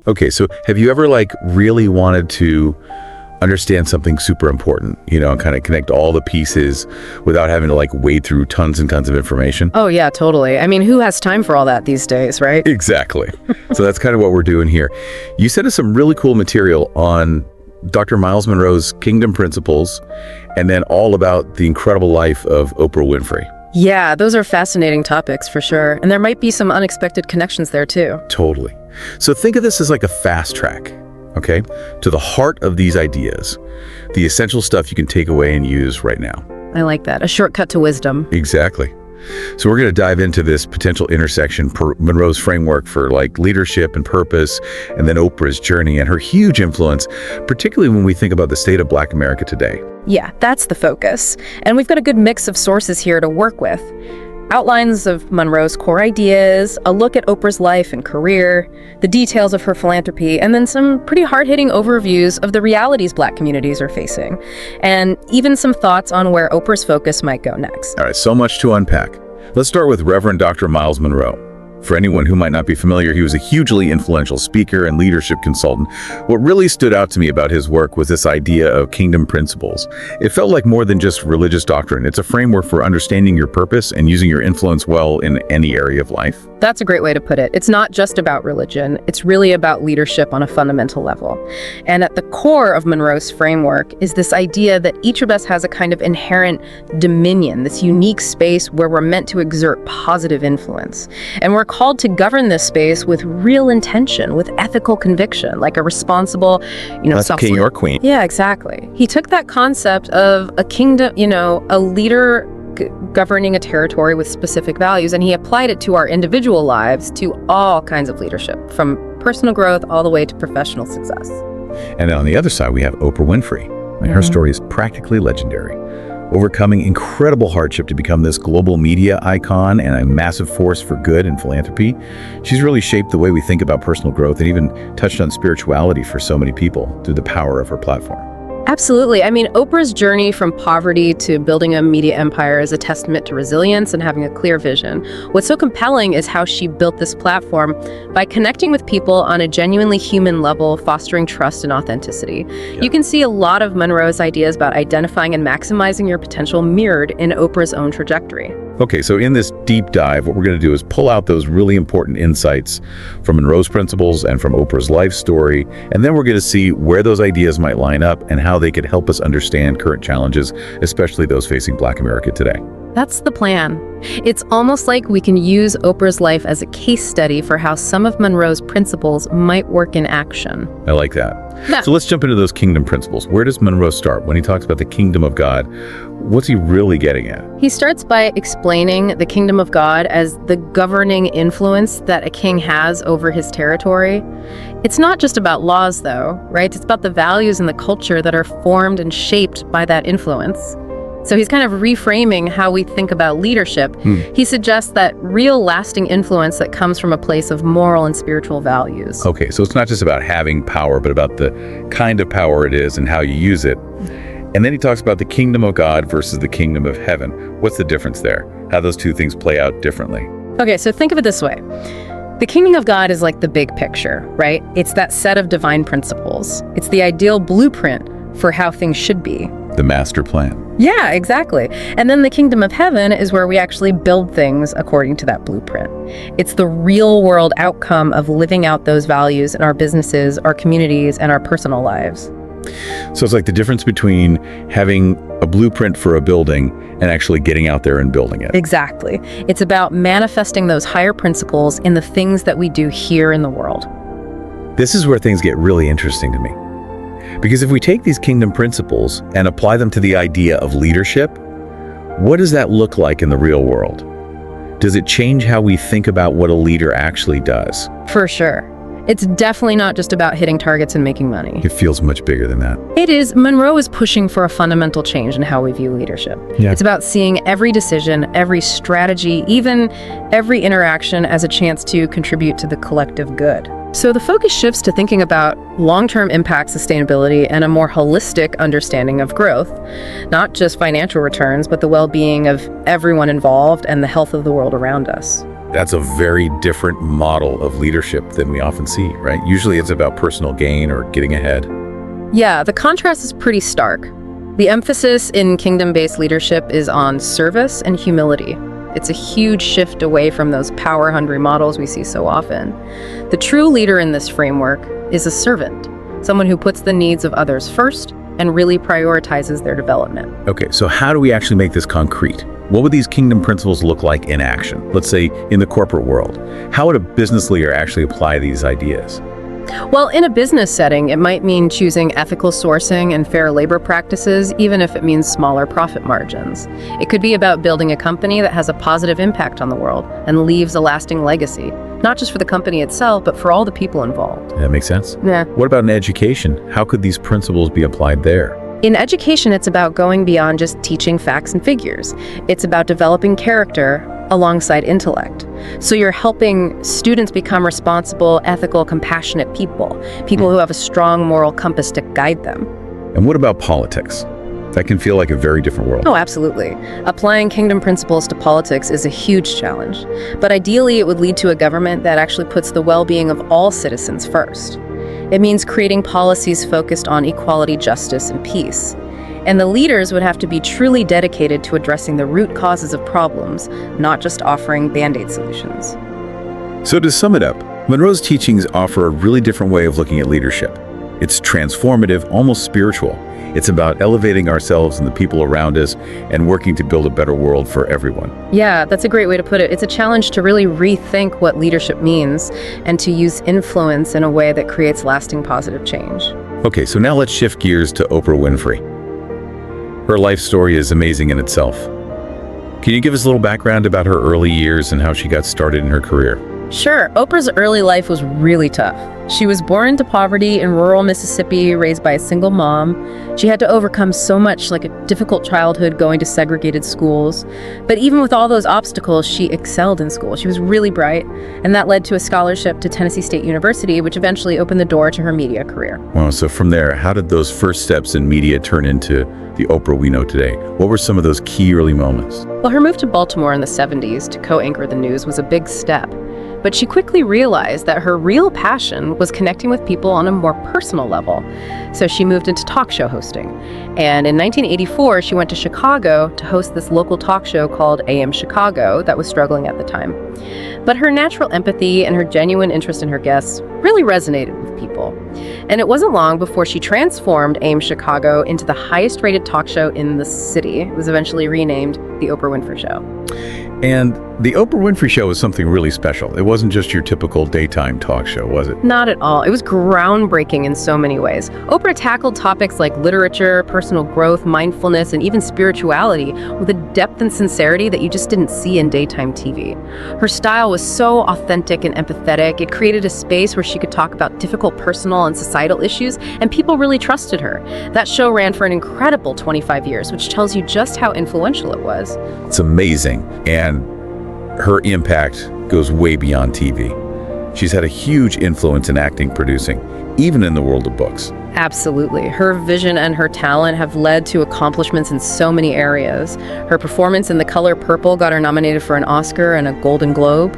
Okay, so have you ever really wanted to understand something super important, and kind of connect all the pieces without having to wade through tons and tons of information? Oh, yeah, totally. I mean, who has time for all that these days, right? Exactly. So that's kind of what we're doing here. You sent us some really cool material on Dr. Myles Munroe's Kingdom Principles, and then all about the incredible life of Oprah Winfrey. Yeah, those are fascinating topics for sure. And there might be some unexpected connections there too. Totally. So think of this as like a fast track, okay, to the heart of these ideas, the essential stuff you can take away and use right now. I like that. A shortcut to wisdom. Exactly. So we're going to dive into this potential intersection, Munroe's framework for leadership and purpose, and then Oprah's journey and her huge influence, particularly when we think about the state of Black America today. Yeah, that's the focus. And we've got a good mix of sources here to work with. Outlines of Munroe's core ideas, a look at Oprah's life and career, the details of her philanthropy, and then some pretty hard-hitting overviews of the realities Black communities are facing, and even some thoughts on where Oprah's focus might go next. All right, so much to unpack. Let's start with Reverend Dr. Myles Munroe. For anyone who might not be familiar, he was a hugely influential speaker and leadership consultant. What really stood out to me about his work was this idea of kingdom principles. It felt like more than just religious doctrine. It's a framework for understanding your purpose and using your influence well in any area of life. That's a great way to put it. It's not just about religion. It's really about leadership on a fundamental level. And at the core of Munroe's framework is this idea that each of us has a kind of inherent dominion, this unique space where we're meant to exert positive influence. And we're called to govern this space with real intention, with ethical conviction, like a responsible, That's king or queen. Yeah, exactly. He took that concept of a kingdom, a leader governing a territory with specific values, and he applied it to our individual lives, to all kinds of leadership, from personal growth all the way to professional success. And on the other side, we have Oprah Winfrey. Her story is practically legendary, overcoming incredible hardship to become this global media icon and a massive force for good and philanthropy. She's really shaped the way we think about personal growth and even touched on spirituality for so many people through the power of her platform. Absolutely. I mean, Oprah's journey from poverty to building a media empire is a testament to resilience and having a clear vision. What's so compelling is how she built this platform by connecting with people on a genuinely human level, fostering trust and authenticity. Yeah. You can see a lot of Munroe's ideas about identifying and maximizing your potential mirrored in Oprah's own trajectory. Okay, so in this deep dive, what we're going to do is pull out those really important insights from Munroe's principles and from Oprah's life story, and then we're going to see where those ideas might line up and how they could help us understand current challenges, especially those facing Black America today. That's the plan. It's almost like we can use Oprah's life as a case study for how some of Munroe's principles might work in action. I like that. Yeah. So let's jump into those kingdom principles. Where does Munroe start when he talks about the kingdom of God? What's he really getting at? He starts by explaining the kingdom of God as the governing influence that a king has over his territory. It's not just about laws, though, right? It's about the values and the culture that are formed and shaped by that influence. So he's kind of reframing how we think about leadership. He suggests that real lasting influence that comes from a place of moral and spiritual values. Okay, so it's not just about having power, but about the kind of power it is and how you use it. And then he talks about the kingdom of God versus the kingdom of heaven. What's the difference there? How those two things play out differently? Okay, so think of it this way. The kingdom of God is like the big picture, right? It's that set of divine principles. It's the ideal blueprint for how things should be. The master plan. Yeah, exactly. And then the kingdom of heaven is where we actually build things according to that blueprint. It's the real world outcome of living out those values in our businesses, our communities, and our personal lives. So it's like the difference between having a blueprint for a building and actually getting out there and building it. Exactly. It's about manifesting those higher principles in the things that we do here in the world. This is where things get really interesting to me. Because if we take these kingdom principles and apply them to the idea of leadership, what does that look like in the real world? Does it change how we think about what a leader actually does? For sure. It's definitely not just about hitting targets and making money. It feels much bigger than that. It is. Munroe is pushing for a fundamental change in how we view leadership. Yeah. It's about seeing every decision, every strategy, even every interaction as a chance to contribute to the collective good. So the focus shifts to thinking about long-term impact, sustainability, and a more holistic understanding of growth. Not just financial returns, but the well-being of everyone involved and the health of the world around us. That's a very different model of leadership than we often see, right? Usually it's about personal gain or getting ahead. Yeah, the contrast is pretty stark. The emphasis in kingdom-based leadership is on service and humility. It's a huge shift away from those power-hungry models we see so often. The true leader in this framework is a servant, someone who puts the needs of others first and really prioritizes their development. Okay, so how do we actually make this concrete? What would these kingdom principles look like in action? Let's say in the corporate world. How would a business leader actually apply these ideas? Well, in a business setting, it might mean choosing ethical sourcing and fair labor practices, even if it means smaller profit margins. It could be about building a company that has a positive impact on the world and leaves a lasting legacy, not just for the company itself, but for all the people involved. That makes sense. Yeah. What about in education? How could these principles be applied there? In education, it's about going beyond just teaching facts and figures. It's about developing character alongside intellect. So you're helping students become responsible, ethical, compassionate people who have a strong moral compass to guide them. And what about politics? That can feel like a very different world. Oh, absolutely. Applying kingdom principles to politics is a huge challenge. But ideally, it would lead to a government that actually puts the well-being of all citizens first. It means creating policies focused on equality, justice, and peace. And the leaders would have to be truly dedicated to addressing the root causes of problems, not just offering band-aid solutions. So to sum it up, Munroe's teachings offer a really different way of looking at leadership. It's transformative, almost spiritual. It's about elevating ourselves and the people around us and working to build a better world for everyone. Yeah, that's a great way to put it. It's a challenge to really rethink what leadership means and to use influence in a way that creates lasting positive change. Okay, so now let's shift gears to Oprah Winfrey. Her life story is amazing in itself. Can you give us a little background about her early years and how she got started in her career? Sure. Oprah's early life was really tough. She was born into poverty in rural Mississippi, raised by a single mom. She had to overcome so much, like a difficult childhood going to segregated schools. But even with all those obstacles, she excelled in school. She was really bright, and that led to a scholarship to Tennessee State University, which eventually opened the door to her media career. Wow, so from there, how did those first steps in media turn into the Oprah we know today? What were some of those key early moments? Well, her move to Baltimore in the 70s to co-anchor the news was a big step. But she quickly realized that her real passion was connecting with people on a more personal level. So she moved into talk show hosting. And in 1984, she went to Chicago to host this local talk show called AM Chicago that was struggling at the time. But her natural empathy and her genuine interest in her guests really resonated with people. And it wasn't long before she transformed AM Chicago into the highest rated talk show in the city. It was eventually renamed The Oprah Winfrey Show. And the Oprah Winfrey Show was something really special. It wasn't just your typical daytime talk show, was it? Not at all. It was groundbreaking in so many ways. Oprah tackled topics like literature, personal growth, mindfulness, and even spirituality with a depth and sincerity that you just didn't see in daytime TV. Her style was so authentic and empathetic. It created a space where she could talk about difficult personal and societal issues, and people really trusted her. That show ran for an incredible 25 years, which tells you just how influential it was. It's amazing. And her impact goes way beyond TV. She's had a huge influence in acting, producing, even in the world of books. Absolutely. Her vision and her talent have led to accomplishments in so many areas. Her performance in The Color Purple got her nominated for an Oscar and a Golden Globe.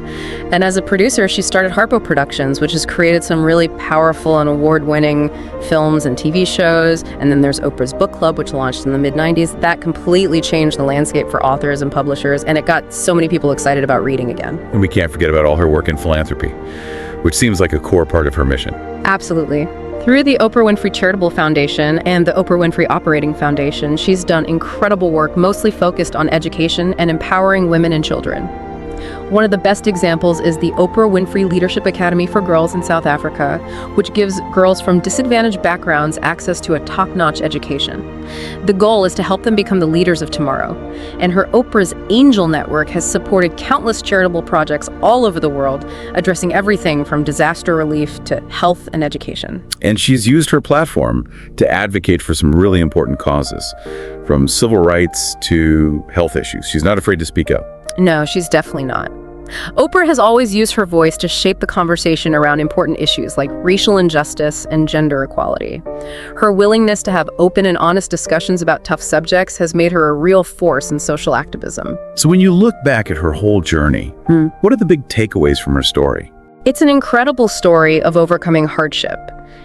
And as a producer, she started Harpo Productions, which has created some really powerful and award-winning films and TV shows. And then there's Oprah's Book Club, which launched in the mid-90s. That completely changed the landscape for authors and publishers, and it got so many people excited about reading again. And we can't forget about all her work in philanthropy, which seems like a core part of her mission. Absolutely. Through the Oprah Winfrey Charitable Foundation and the Oprah Winfrey Operating Foundation, she's done incredible work mostly focused on education and empowering women and children. One of the best examples is the Oprah Winfrey Leadership Academy for Girls in South Africa, which gives girls from disadvantaged backgrounds access to a top-notch education. The goal is to help them become the leaders of tomorrow. And her Oprah's Angel Network has supported countless charitable projects all over the world, addressing everything from disaster relief to health and education. And she's used her platform to advocate for some really important causes, from civil rights to health issues. She's not afraid to speak up. No, she's definitely not. Oprah has always used her voice to shape the conversation around important issues like racial injustice and gender equality. Her willingness to have open and honest discussions about tough subjects has made her a real force in social activism. So when you look back at her whole journey, what are the big takeaways from her story? It's an incredible story of overcoming hardship.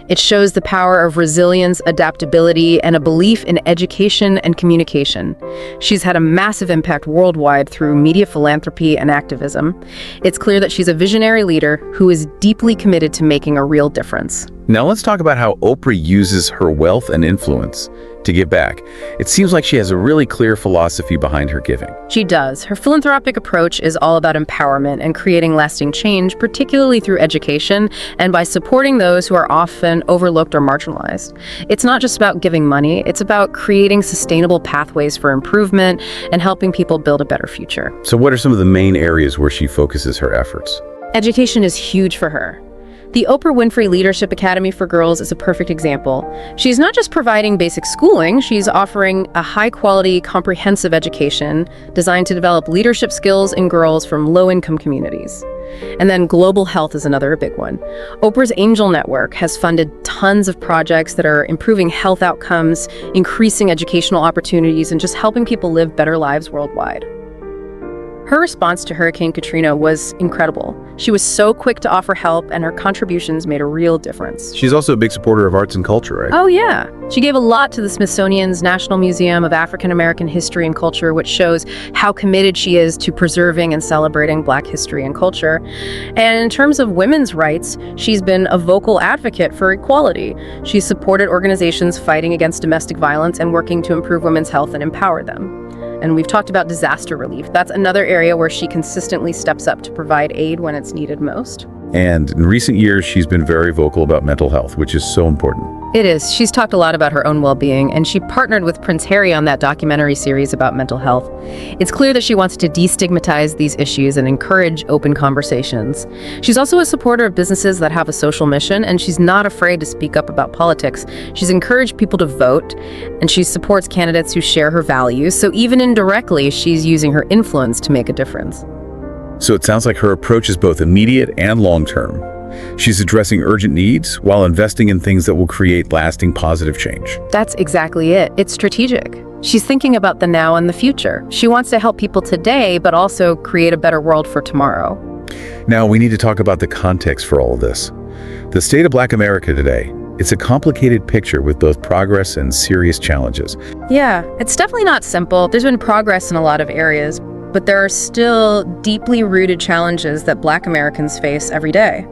It shows the power of resilience, adaptability, and a belief in education and communication. She's had a massive impact worldwide through media philanthropy and activism. It's clear that she's a visionary leader who is deeply committed to making a real difference. Now let's talk about how Oprah uses her wealth and influence to give back. It seems like she has a really clear philosophy behind her giving. She does. Her philanthropic approach is all about empowerment and creating lasting change, particularly through education and by supporting those who are often overlooked or marginalized. It's not just about giving money, it's about creating sustainable pathways for improvement and helping people build a better future. So what are some of the main areas where she focuses her efforts? Education is huge for her. The Oprah Winfrey Leadership Academy for Girls is a perfect example. She's not just providing basic schooling, she's offering a high-quality, comprehensive education designed to develop leadership skills in girls from low-income communities. And then global health is another big one. Oprah's Angel Network has funded tons of projects that are improving health outcomes, increasing educational opportunities, and just helping people live better lives worldwide. Her response to Hurricane Katrina was incredible. She was so quick to offer help, and her contributions made a real difference. She's also a big supporter of arts and culture, right? Oh, yeah. She gave a lot to the Smithsonian's National Museum of African American History and Culture, which shows how committed she is to preserving and celebrating Black history and culture. And in terms of women's rights, she's been a vocal advocate for equality. She's supported organizations fighting against domestic violence and working to improve women's health and empower them. And we've talked about disaster relief. That's another area where she consistently steps up to provide aid when it's needed most. And in recent years, she's been very vocal about mental health, which is so important. It is. She's talked a lot about her own well-being, and she partnered with Prince Harry on that documentary series about mental health. It's clear that she wants to destigmatize these issues and encourage open conversations. She's also a supporter of businesses that have a social mission, and she's not afraid to speak up about politics. She's encouraged people to vote, and she supports candidates who share her values, so even indirectly, she's using her influence to make a difference. So it sounds like her approach is both immediate and long-term. She's addressing urgent needs while investing in things that will create lasting positive change. That's exactly it. It's strategic. She's thinking about the now and the future. She wants to help people today, but also create a better world for tomorrow. Now, we need to talk about the context for all of this. The state of Black America today, it's a complicated picture with both progress and serious challenges. Yeah, it's definitely not simple. There's been progress in a lot of areas, but there are still deeply rooted challenges that Black Americans face every day.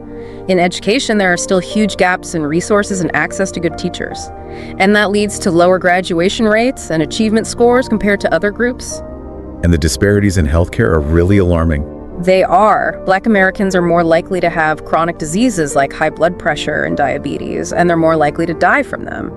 In education, there are still huge gaps in resources and access to good teachers. And that leads to lower graduation rates and achievement scores compared to other groups. And the disparities in healthcare are really alarming. They are. Black Americans are more likely to have chronic diseases like high blood pressure and diabetes, and they're more likely to die from them.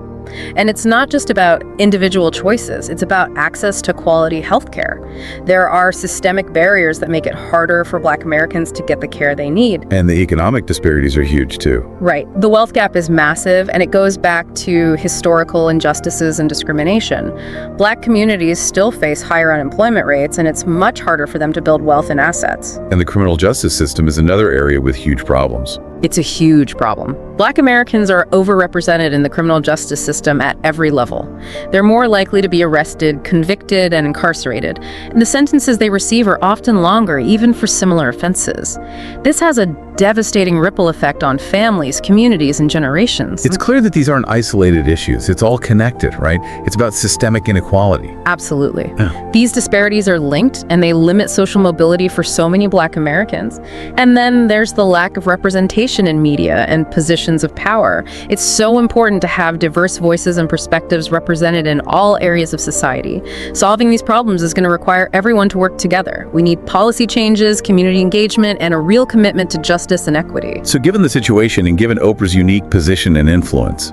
And it's not just about individual choices, it's about access to quality health care. There are systemic barriers that make it harder for Black Americans to get the care they need. And the economic disparities are huge too. Right. The wealth gap is massive, and it goes back to historical injustices and discrimination. Black communities still face higher unemployment rates, and it's much harder for them to build wealth and assets. And the criminal justice system is another area with huge problems. It's a huge problem. Black Americans are overrepresented in the criminal justice system at every level. They're more likely to be arrested, convicted, and incarcerated. And the sentences they receive are often longer, even for similar offenses. This has a devastating ripple effect on families, communities, and generations. It's clear that these aren't isolated issues. It's all connected, right? It's about systemic inequality. Absolutely. These disparities are linked, and they limit social mobility for so many Black Americans. And then there's the lack of representation in media and positions of power. It's so important to have diverse voices and perspectives represented in all areas of society. Solving these problems is going to require everyone to work together. We need policy changes, community engagement, and a real commitment to justice and equity. So given the situation and given Oprah's unique position and influence,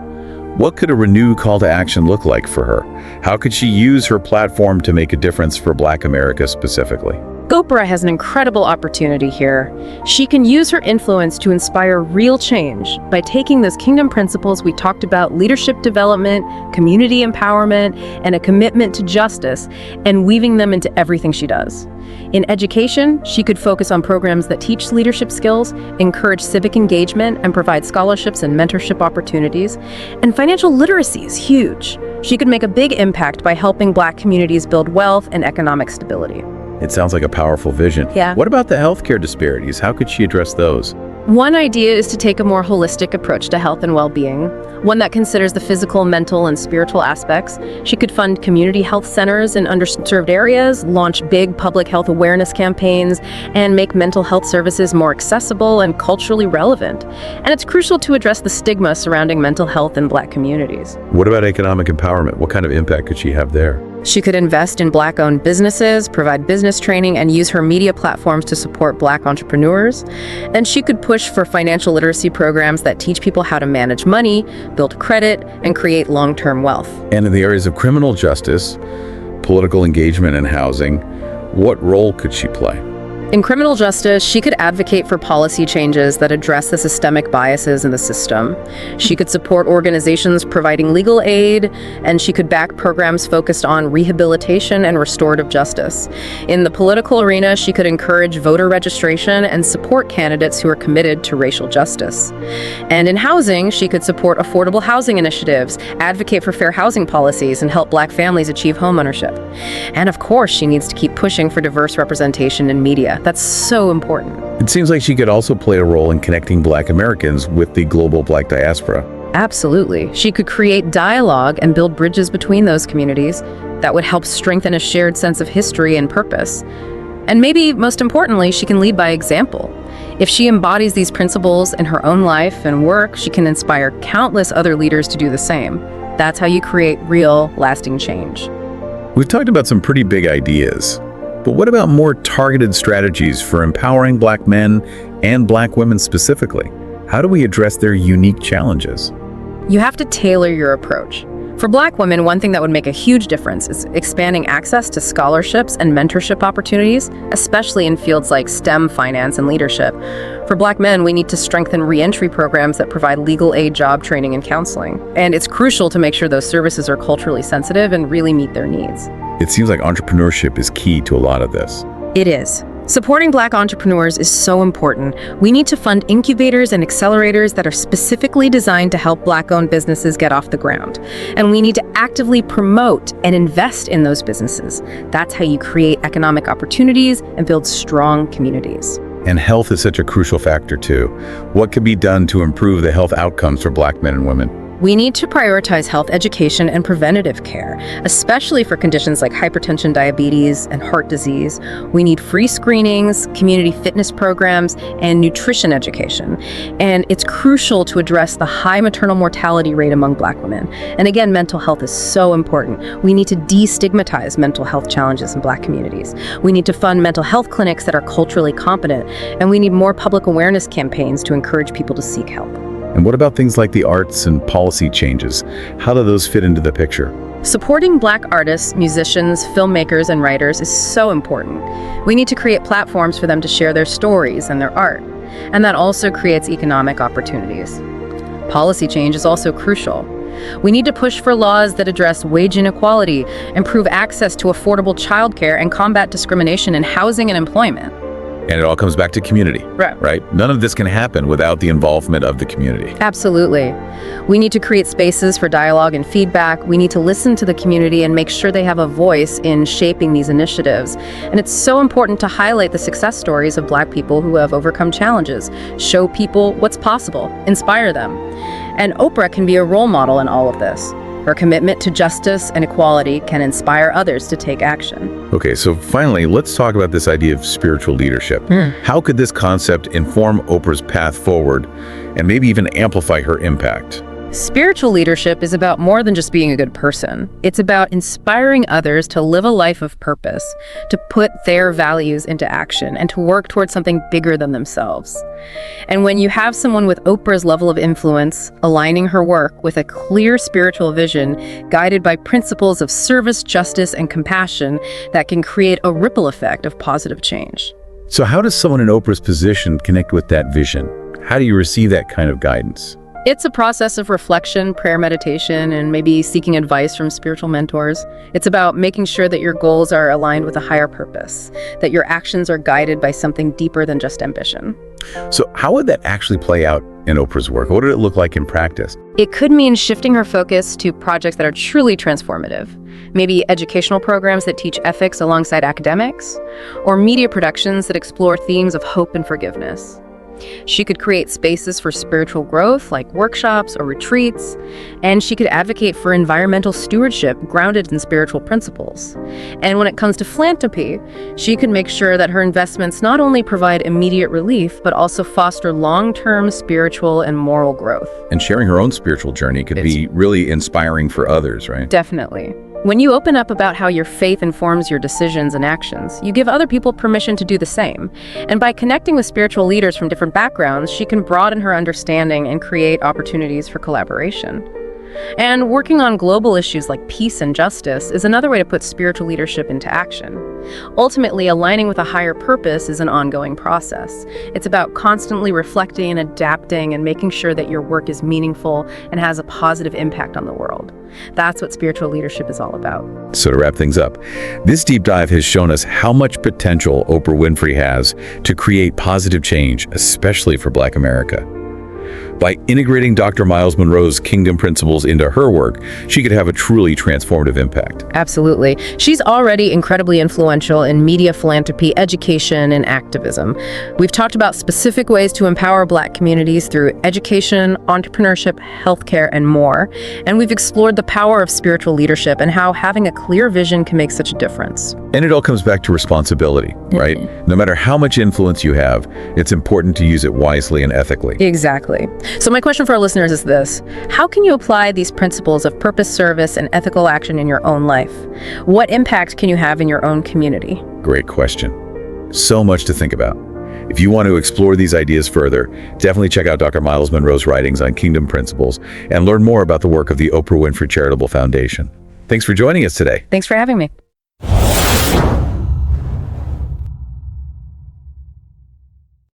what could a renewed call to action look like for her? How could she use her platform to make a difference for Black America specifically? Oprah has an incredible opportunity here. She can use her influence to inspire real change by taking those kingdom principles we talked about, leadership development, community empowerment, and a commitment to justice, and weaving them into everything she does. In education, she could focus on programs that teach leadership skills, encourage civic engagement, and provide scholarships and mentorship opportunities. And financial literacy is huge. She could make a big impact by helping Black communities build wealth and economic stability. It sounds like a powerful vision. Yeah. What about the healthcare disparities? How could she address those? One idea is to take a more holistic approach to health and well-being, one that considers the physical, mental, and spiritual aspects. She could fund community health centers in underserved areas, launch big public health awareness campaigns, and make mental health services more accessible and culturally relevant. And it's crucial to address the stigma surrounding mental health in Black communities. What about economic empowerment? What kind of impact could she have there? She could invest in Black-owned businesses, provide business training, and use her media platforms to support Black entrepreneurs. And she could push for financial literacy programs that teach people how to manage money, build credit, and create long-term wealth. And in the areas of criminal justice, political engagement, and housing, what role could she play? In criminal justice, she could advocate for policy changes that address the systemic biases in the system. She could support organizations providing legal aid, and she could back programs focused on rehabilitation and restorative justice. In the political arena, she could encourage voter registration and support candidates who are committed to racial justice. And in housing, she could support affordable housing initiatives, advocate for fair housing policies, and help Black families achieve homeownership. And of course, she needs to keep pushing for diverse representation in media. That's so important. It seems like she could also play a role in connecting Black Americans with the global Black diaspora. Absolutely. She could create dialogue and build bridges between those communities that would help strengthen a shared sense of history and purpose. And maybe most importantly, she can lead by example. If she embodies these principles in her own life and work, she can inspire countless other leaders to do the same. That's how you create real, lasting change. We've talked about some pretty big ideas. But what about more targeted strategies for empowering Black men and Black women specifically? How do we address their unique challenges? You have to tailor your approach. For Black women, one thing that would make a huge difference is expanding access to scholarships and mentorship opportunities, especially in fields like STEM, finance, and leadership. For Black men, we need to strengthen re-entry programs that provide legal aid, job training, and counseling. And it's crucial to make sure those services are culturally sensitive and really meet their needs. It seems like entrepreneurship is key to a lot of this. It is. Supporting Black entrepreneurs is so important. We need to fund incubators and accelerators that are specifically designed to help Black-owned businesses get off the ground. And we need to actively promote and invest in those businesses. That's how you create economic opportunities and build strong communities. And health is such a crucial factor too. What can be done to improve the health outcomes for Black men and women? We need to prioritize health education and preventative care, especially for conditions like hypertension, diabetes, and heart disease. We need free screenings, community fitness programs, and nutrition education. And it's crucial to address the high maternal mortality rate among Black women. And again, mental health is so important. We need to destigmatize mental health challenges in Black communities. We need to fund mental health clinics that are culturally competent, and we need more public awareness campaigns to encourage people to seek help. And what about things like the arts and policy changes? How do those fit into the picture? Supporting Black artists, musicians, filmmakers, and writers is so important. We need to create platforms for them to share their stories and their art. And that also creates economic opportunities. Policy change is also crucial. We need to push for laws that address wage inequality, improve access to affordable childcare, and combat discrimination in housing and employment. And it all comes back to community, Right. right? None of this can happen without the involvement of the community. Absolutely. We need to create spaces for dialogue and feedback. We need to listen to the community and make sure they have a voice in shaping these initiatives. And it's so important to highlight the success stories of Black people who have overcome challenges, show people what's possible, inspire them. And Oprah can be a role model in all of this. Her commitment to justice and equality can inspire others to take action. Okay, so finally, let's talk about this idea of spiritual leadership. How could this concept inform Oprah's path forward and maybe even amplify her impact? Spiritual leadership is about more than just being a good person. It's about inspiring others to live a life of purpose, to put their values into action, and to work towards something bigger than themselves. And when you have someone with Oprah's level of influence, aligning her work with a clear spiritual vision, guided by principles of service, justice, and compassion, that can create a ripple effect of positive change. So how does someone in Oprah's position connect with that vision? How do you receive that kind of guidance? It's a process of reflection, prayer, meditation, and maybe seeking advice from spiritual mentors. It's about making sure that your goals are aligned with a higher purpose, that your actions are guided by something deeper than just ambition. So how would that actually play out in Oprah's work? What did it look like in practice? It could mean shifting her focus to projects that are truly transformative, maybe educational programs that teach ethics alongside academics, or media productions that explore themes of hope and forgiveness. She could create spaces for spiritual growth, like workshops or retreats, and she could advocate for environmental stewardship grounded in spiritual principles. And when it comes to philanthropy, she could make sure that her investments not only provide immediate relief, but also foster long-term spiritual and moral growth. And sharing her own spiritual journey could be really inspiring for others, right? Definitely. When you open up about how your faith informs your decisions and actions, you give other people permission to do the same. And by connecting with spiritual leaders from different backgrounds, she can broaden her understanding and create opportunities for collaboration. And working on global issues like peace and justice is another way to put spiritual leadership into action. Ultimately, aligning with a higher purpose is an ongoing process. It's about constantly reflecting and adapting and making sure that your work is meaningful and has a positive impact on the world. That's what spiritual leadership is all about. So to wrap things up, this deep dive has shown us how much potential Oprah Winfrey has to create positive change, especially for Black America. By integrating Dr. Myles Munroe's kingdom principles into her work, she could have a truly transformative impact. Absolutely. She's already incredibly influential in media, philanthropy, education, and activism. We've talked about specific ways to empower Black communities through education, entrepreneurship, healthcare, and more. And we've explored the power of spiritual leadership and how having a clear vision can make such a difference. And it all comes back to responsibility, right? No matter how much influence you have, it's important to use it wisely and ethically. Exactly. So my question for our listeners is this: how can you apply these principles of purpose, service, and ethical action in your own life? What impact can you have in your own community? Great question. So much to think about. If you want to explore these ideas further, definitely check out Dr. Myles Munroe's writings on kingdom principles and learn more about the work of the Oprah Winfrey Charitable Foundation. Thanks for joining us today. Thanks for having me.